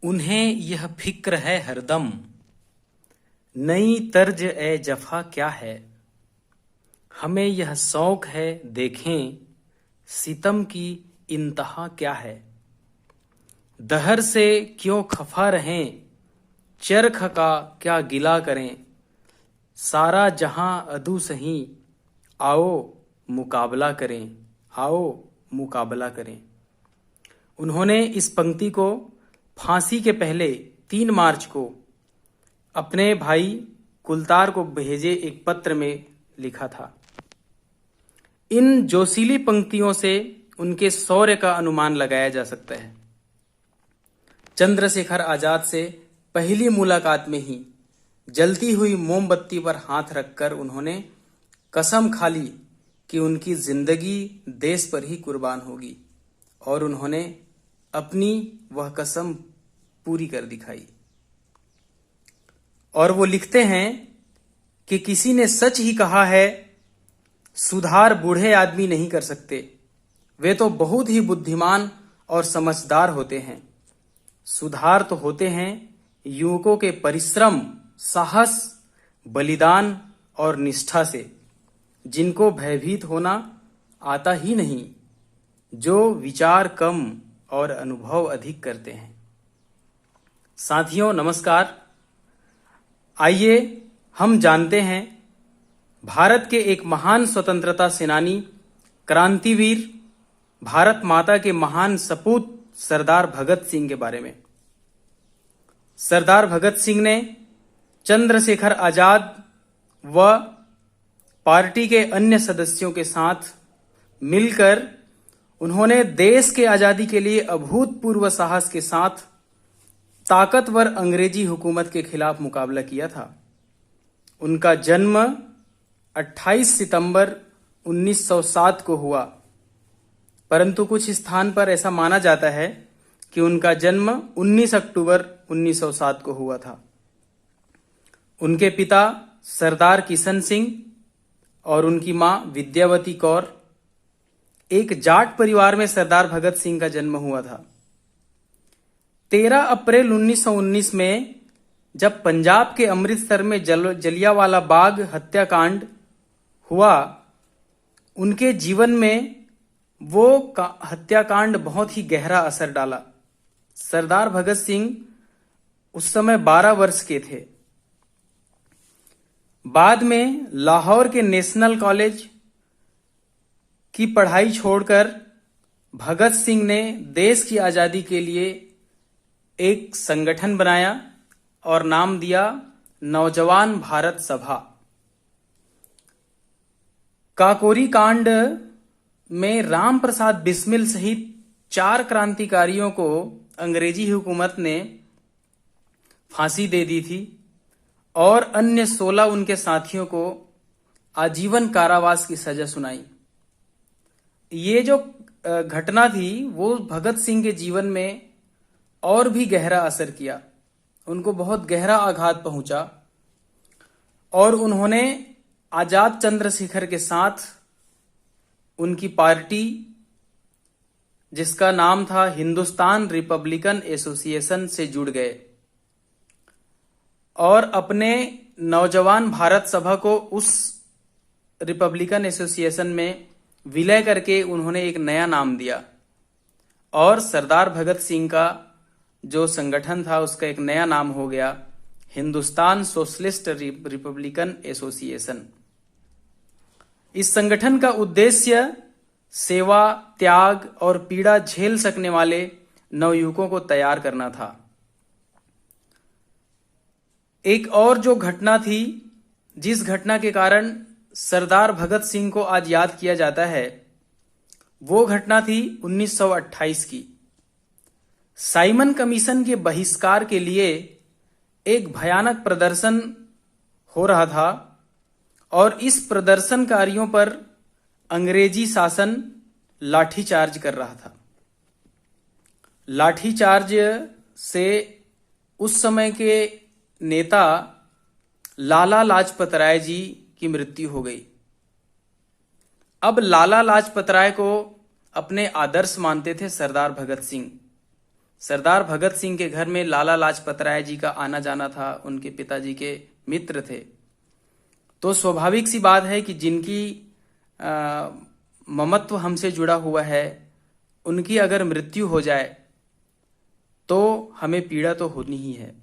उन्हें यह फिक्र है हरदम, नई तर्ज ए जफा क्या है। हमें यह शौक है देखें, सितम की इंतहा क्या है। दहर से क्यों खफा रहें, चरख का क्या गिला करें। सारा जहां अदू सही, आओ मुकाबला करें, आओ मुकाबला करें। उन्होंने इस पंक्ति को फांसी के पहले 3 मार्च को अपने भाई कुलतार को भेजे एक पत्र में लिखा था। इन जोशीली पंक्तियों से उनके शौर्य का अनुमान लगाया जा सकता है। चंद्रशेखर आजाद से पहली मुलाकात में ही जलती हुई मोमबत्ती पर हाथ रखकर उन्होंने कसम खा ली कि उनकी जिंदगी देश पर ही कुर्बान होगी, और उन्होंने अपनी वह कसम पूरी कर दिखाई। और वो लिखते हैं कि किसी ने सच ही कहा है, सुधार बूढ़े आदमी नहीं कर सकते, वे तो बहुत ही बुद्धिमान और समझदार होते हैं। सुधार तो होते हैं युवकों के परिश्रम, साहस, बलिदान और निष्ठा से, जिनको भयभीत होना आता ही नहीं, जो विचार कम और अनुभव अधिक करते हैं। साथियों नमस्कार। आइए हम जानते हैं भारत के एक महान स्वतंत्रता सेनानी, क्रांतिवीर, भारत माता के महान सपूत सरदार भगत सिंह के बारे में। सरदार भगत सिंह ने चंद्रशेखर आजाद व पार्टी के अन्य सदस्यों के साथ मिलकर उन्होंने देश के आजादी के लिए अभूतपूर्व साहस के साथ ताकतवर अंग्रेजी हुकूमत के खिलाफ मुकाबला किया था। उनका जन्म 28 सितंबर 1907 को हुआ, परंतु कुछ स्थान पर ऐसा माना जाता है कि उनका जन्म 19 अक्टूबर 1907 को हुआ था। उनके पिता सरदार किशन सिंह और उनकी मां विद्यावती कौर। एक जाट परिवार में सरदार भगत सिंह का जन्म हुआ था। 13 अप्रैल 1919 में जब पंजाब के अमृतसर में जलियांवाला बाग हत्याकांड हुआ, उनके जीवन में वो हत्याकांड बहुत ही गहरा असर डाला। सरदार भगत सिंह उस समय 12 वर्ष के थे। बाद में लाहौर के नेशनल कॉलेज की पढ़ाई छोड़कर भगत सिंह ने देश की आजादी के लिए एक संगठन बनाया और नाम दिया नौजवान भारत सभा। काकोरी कांड में राम प्रसाद बिस्मिल सहित 4 क्रांतिकारियों को अंग्रेजी हुकूमत ने फांसी दे दी थी और अन्य 16 उनके साथियों को आजीवन कारावास की सजा सुनाई। ये जो घटना थी वो भगत सिंह के जीवन में और भी गहरा असर किया, उनको बहुत गहरा आघात पहुंचा और उन्होंने आजाद चंद्रशेखर के साथ उनकी पार्टी, जिसका नाम था हिंदुस्तान रिपब्लिकन एसोसिएशन, से जुड़ गए और अपने नौजवान भारत सभा को उस रिपब्लिकन एसोसिएशन में विलय करके उन्होंने एक नया नाम दिया और सरदार भगत सिंह का जो संगठन था उसका एक नया नाम हो गया हिंदुस्तान सोशलिस्ट रिपब्लिकन एसोसिएशन। इस संगठन का उद्देश्य सेवा, त्याग और पीड़ा झेल सकने वाले नवयुवकों को तैयार करना था। एक और जो घटना थी, जिस घटना के कारण सरदार भगत सिंह को आज याद किया जाता है, वो घटना थी 1928 की। साइमन कमीशन के बहिष्कार के लिए एक भयानक प्रदर्शन हो रहा था और इस प्रदर्शनकारियों पर अंग्रेजी शासन लाठीचार्ज कर रहा था। लाठीचार्ज से उस समय के नेता लाला लाजपत राय जी की मृत्यु हो गई। अब लाला लाजपत राय को अपने आदर्श मानते थे सरदार भगत सिंह, सरदार भगत सिंह के घर में लाला लाजपत राय जी का आना जाना था, उनके पिताजी के मित्र थे। तो स्वाभाविक सी बात है कि जिनकी ममत्व हमसे जुड़ा हुआ है, उनकी अगर मृत्यु हो जाए तो हमें पीड़ा तो होनी ही है।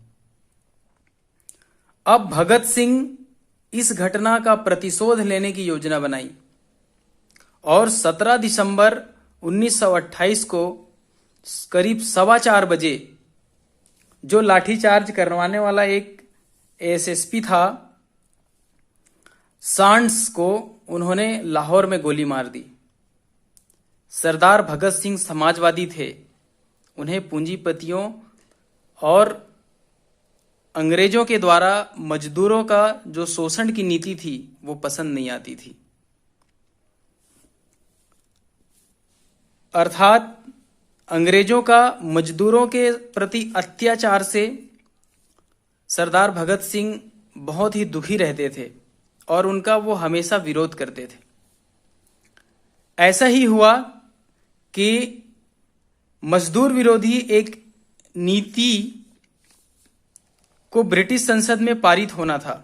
अब भगत सिंह इस घटना का प्रतिशोध लेने की योजना बनाई और 17 दिसंबर 1928 को करीब 4:15 बजे जो लाठीचार्ज करवाने वाला एक एसएसपी था, सांड्स को उन्होंने लाहौर में गोली मार दी। सरदार भगत सिंह समाजवादी थे, उन्हें पूंजीपतियों और अंग्रेजों के द्वारा मजदूरों का जो शोषण की नीति थी वो पसंद नहीं आती थी। अर्थात अंग्रेजों का मजदूरों के प्रति अत्याचार से सरदार भगत सिंह बहुत ही दुखी रहते थे और उनका वो हमेशा विरोध करते थे। ऐसा ही हुआ कि मजदूर विरोधी एक नीति को ब्रिटिश संसद में पारित होना था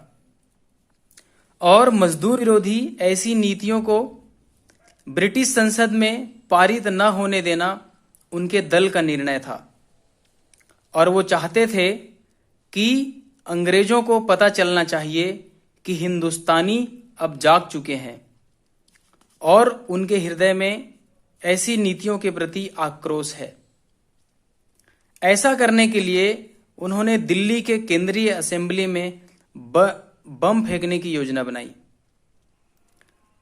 और मजदूर विरोधी ऐसी नीतियों को ब्रिटिश संसद में पारित न होने देना उनके दल का निर्णय था और वो चाहते थे कि अंग्रेजों को पता चलना चाहिए कि हिंदुस्तानी अब जाग चुके हैं और उनके हृदय में ऐसी नीतियों के प्रति आक्रोश है। ऐसा करने के लिए उन्होंने दिल्ली के केंद्रीय असेंबली में बम फेंकने की योजना बनाई।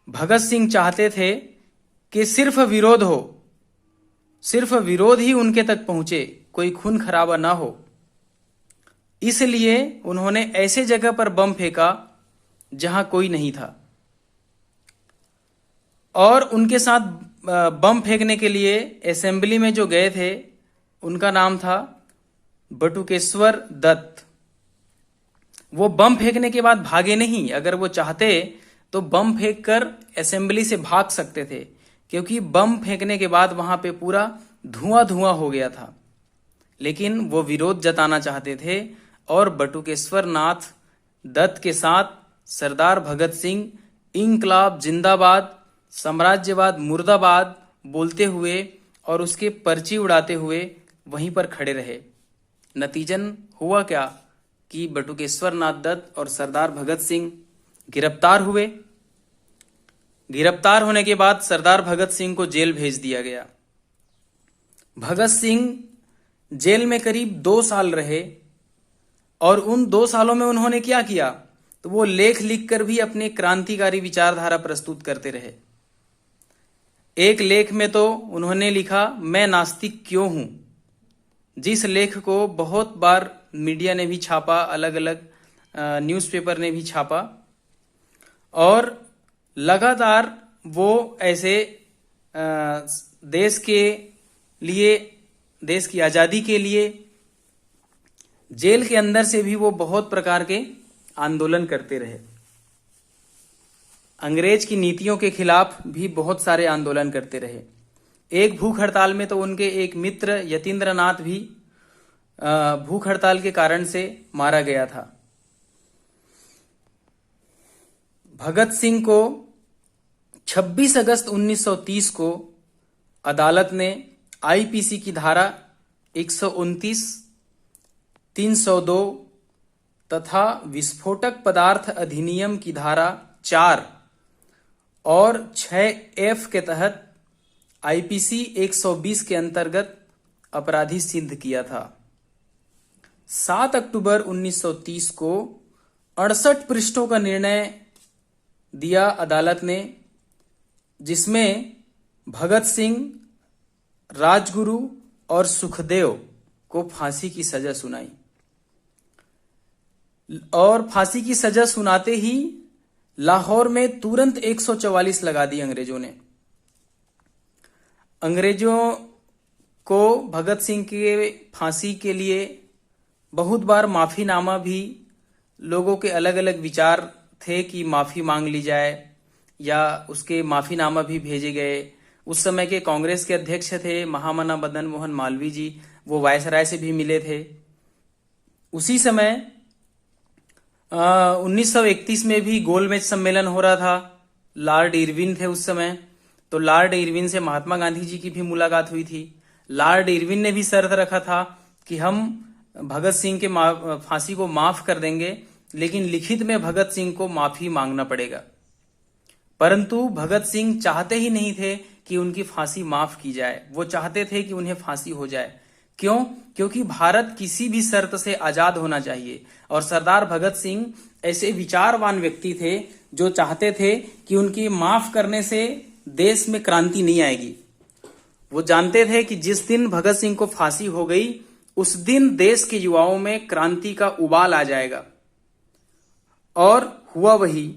भगत सिंह चाहते थे कि सिर्फ विरोध हो, सिर्फ विरोध ही उनके तक पहुंचे, कोई खून खराबा ना हो। इसलिए उन्होंने ऐसे जगह पर बम फेंका जहां कोई नहीं था और उनके साथ बम फेंकने के लिए असेंबली में जो गए थे उनका नाम था बटुकेश्वर दत्त। वो बम फेंकने के बाद भागे नहीं, अगर वो चाहते तो बम फेंक कर असेंबली से भाग सकते थे, क्योंकि बम फेंकने के बाद वहां पे पूरा धुआं धुआं हो गया था। लेकिन वो विरोध जताना चाहते थे और बटुकेश्वर नाथ दत्त के साथ सरदार भगत सिंह इंकलाब जिंदाबाद, साम्राज्यवाद मुर्दाबाद बोलते हुए और उसके पर्ची उड़ाते हुए वहीं पर खड़े रहे। नतीजन हुआ क्या कि बटुकेश्वर नाथ दत्त और सरदार भगत सिंह गिरफ्तार हुए। गिरफ्तार होने के बाद सरदार भगत सिंह को जेल भेज दिया गया। भगत सिंह जेल में करीब 2 साल रहे और उन 2 सालों में उन्होंने क्या किया, तो वो लेख लिखकर भी अपनी क्रांतिकारी विचारधारा प्रस्तुत करते रहे। एक लेख में तो उन्होंने लिखा, मैं नास्तिक क्यों हूं, जिस लेख को बहुत बार मीडिया ने भी छापा, अलग अलग न्यूज़पेपर ने भी छापा और लगातार वो ऐसे देश के लिए, देश की आज़ादी के लिए जेल के अंदर से भी वो बहुत प्रकार के आंदोलन करते रहे। अंग्रेज की नीतियों के खिलाफ भी बहुत सारे आंदोलन करते रहे। एक भूख हड़ताल में तो उनके एक मित्र यतीन्द्र नाथ भी भूख हड़ताल के कारण से मारा गया था। भगत सिंह को 26 अगस्त 1930 को अदालत ने आईपीसी की धारा 129, 302 तथा विस्फोटक पदार्थ अधिनियम की धारा 4 और 6F के तहत आईपीसी 120 के अंतर्गत अपराधी सिद्ध किया था। 7 अक्टूबर 1930 को 68 पृष्ठों का निर्णय दिया अदालत ने, जिसमें भगत सिंह, राजगुरु और सुखदेव को फांसी की सजा सुनाई और फांसी की सजा सुनाते ही लाहौर में तुरंत 144 लगा दी अंग्रेजों ने। अंग्रेजों को भगत सिंह के फांसी के लिए बहुत बार माफीनामा भी, लोगों के अलग अलग विचार थे कि माफी मांग ली जाए या उसके माफीनामा भी भेजे गए। उस समय के कांग्रेस के अध्यक्ष थे महामना मदन मोहन मालवीय जी, वो वायसराय से भी मिले थे। उसी समय 1931 में भी गोलमेज सम्मेलन हो रहा था। लॉर्ड इरविन थे उस समय, तो लॉर्ड इरविन से महात्मा गांधी जी की भी मुलाकात हुई थी। लॉर्ड इरविन ने भी शर्त रखा था कि हम भगत सिंह के फांसी को माफ कर देंगे, लेकिन लिखित में भगत सिंह को माफी मांगना पड़ेगा। परंतु भगत सिंह चाहते ही नहीं थे कि उनकी फांसी माफ की जाए, वो चाहते थे कि उन्हें फांसी हो जाए। क्यों? क्योंकि भारत किसी भी शर्त से आजाद होना चाहिए, और सरदार भगत सिंह ऐसे विचारवान व्यक्ति थे जो चाहते थे कि उनकी माफ करने से देश में क्रांति नहीं आएगी। वो जानते थे कि जिस दिन भगत सिंह को फांसी हो गई, उस दिन देश के युवाओं में क्रांति का उबाल आ जाएगा। और हुआ वही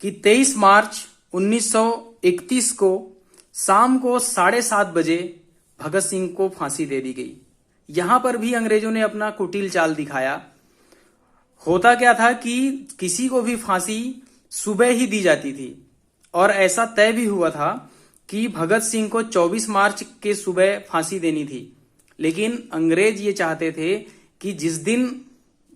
कि 23 मार्च 1931 को शाम को 7:30 बजे भगत सिंह को फांसी दे दी गई। यहां पर भी अंग्रेजों ने अपना कुटिल चाल दिखाया। होता क्या था कि किसी को भी फांसी सुबह ही दी जाती थी, और ऐसा तय भी हुआ था कि भगत सिंह को 24 मार्च के सुबह फांसी देनी थी। लेकिन अंग्रेज ये चाहते थे कि जिस दिन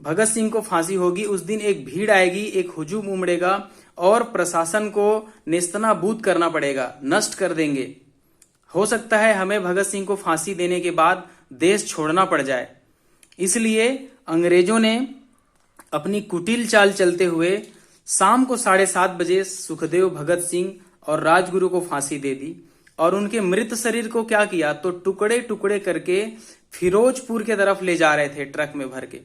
भगत सिंह को फांसी होगी, उस दिन एक भीड़ आएगी, एक हुजूम उमड़ेगा और प्रशासन को नेस्तनाबूद करना पड़ेगा, नष्ट कर देंगे। हो सकता है हमें भगत सिंह को फांसी देने के बाद देश छोड़ना पड़ जाए। इसलिए अंग्रेजों ने अपनी कुटिल चाल चलते हुए शाम को 7:30 बजे सुखदेव, भगत सिंह और राजगुरु को फांसी दे दी, और उनके मृत शरीर को क्या किया, तो टुकड़े टुकड़े करके फिरोजपुर के तरफ ले जा रहे थे ट्रक में भर के।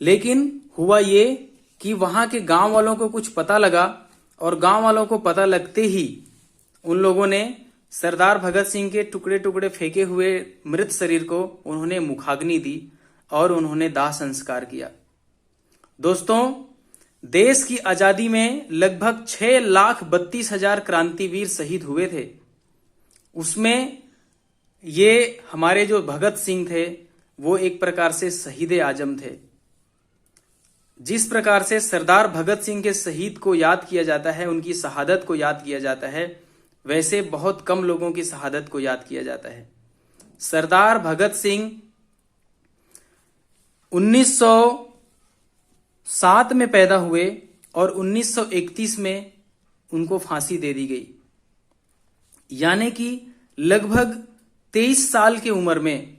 लेकिन हुआ ये कि वहां के गांव वालों को कुछ पता लगा, और गांव वालों को पता लगते ही उन लोगों ने सरदार भगत सिंह के टुकड़े टुकड़े फेंके हुए मृत शरीर को उन्होंने मुखाग्नि दी और उन्होंने दाह संस्कार किया। दोस्तों, देश की आजादी में लगभग 6,32,000 क्रांतिवीर शहीद हुए थे। उसमें ये हमारे जो भगत सिंह थे वो एक प्रकार से शहीद आजम थे। जिस प्रकार से सरदार भगत सिंह के शहीद को याद किया जाता है, उनकी शहादत को याद किया जाता है, वैसे बहुत कम लोगों की शहादत को याद किया जाता है। सरदार भगत सिंह 1907 में पैदा हुए और 1931 में उनको फांसी दे दी गई। यानी कि लगभग 23 साल की उम्र में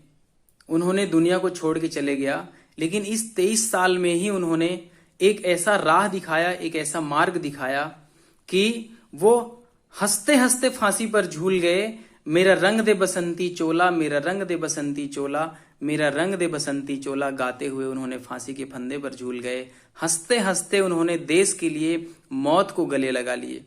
उन्होंने दुनिया को छोड़ के चले गया। लेकिन इस 23 साल में ही उन्होंने एक ऐसा राह दिखाया, एक ऐसा मार्ग दिखाया कि वो हंसते हंसते फांसी पर झूल गए। मेरा रंग दे बसंती चोला, मेरा रंग दे बसंती चोला, मेरा रंग दे बसंती चोला गाते हुए उन्होंने फांसी के फंदे पर झूल गए। हंसते हंसते उन्होंने देश के लिए मौत को गले लगा लिए।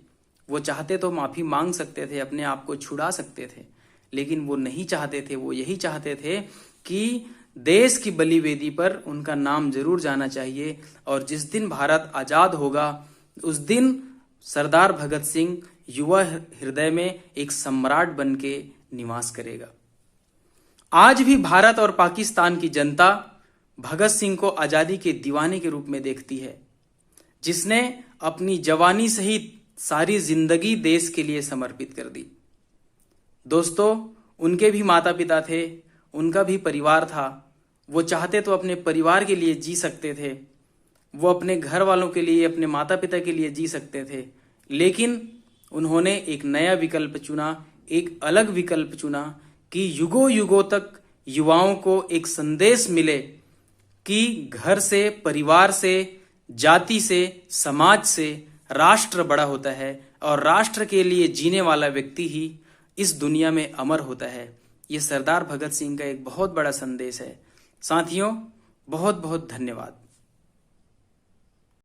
वो चाहते तो माफी मांग सकते थे, अपने आप को छुड़ा सकते थे, लेकिन वो नहीं चाहते थे। वो यही चाहते थे कि देश की बलिवेदी पर उनका नाम जरूर जाना चाहिए, और जिस दिन भारत आजाद होगा उस दिन सरदार भगत सिंह युवा हृदय में एक सम्राट बन के निवास करेगा। आज भी भारत और पाकिस्तान की जनता भगत सिंह को आजादी के दीवाने के रूप में देखती है, जिसने अपनी जवानी सहित सारी जिंदगी देश के लिए समर्पित कर दी। दोस्तों, उनके भी माता पिता थे, उनका भी परिवार था। वो चाहते तो अपने परिवार के लिए जी सकते थे, वो अपने घर वालों के लिए, अपने माता पिता के लिए जी सकते थे, लेकिन उन्होंने एक नया विकल्प चुना, एक अलग विकल्प चुना कि युगों युगों तक युवाओं को एक संदेश मिले कि घर से, परिवार से, जाति से, समाज से राष्ट्र बड़ा होता है, और राष्ट्र के लिए जीने वाला व्यक्ति ही इस दुनिया में अमर होता है। ये सरदार भगत सिंह का एक बहुत बड़ा संदेश है। साथियों, बहुत बहुत धन्यवाद।